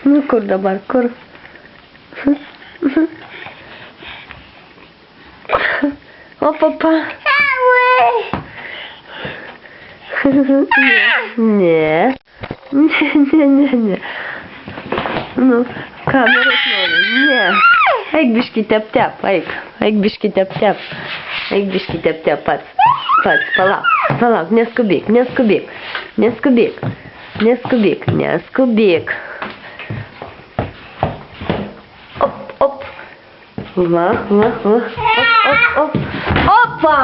Nu kur dabar, kur? O, papa. Ne. Ne. Nu, kameros nori. Ne. Eik biškį tep, eik. Eik biškį tep. Eik biškį tep, pats. Palauk, neskubėk. Op. Va. Op. Opa.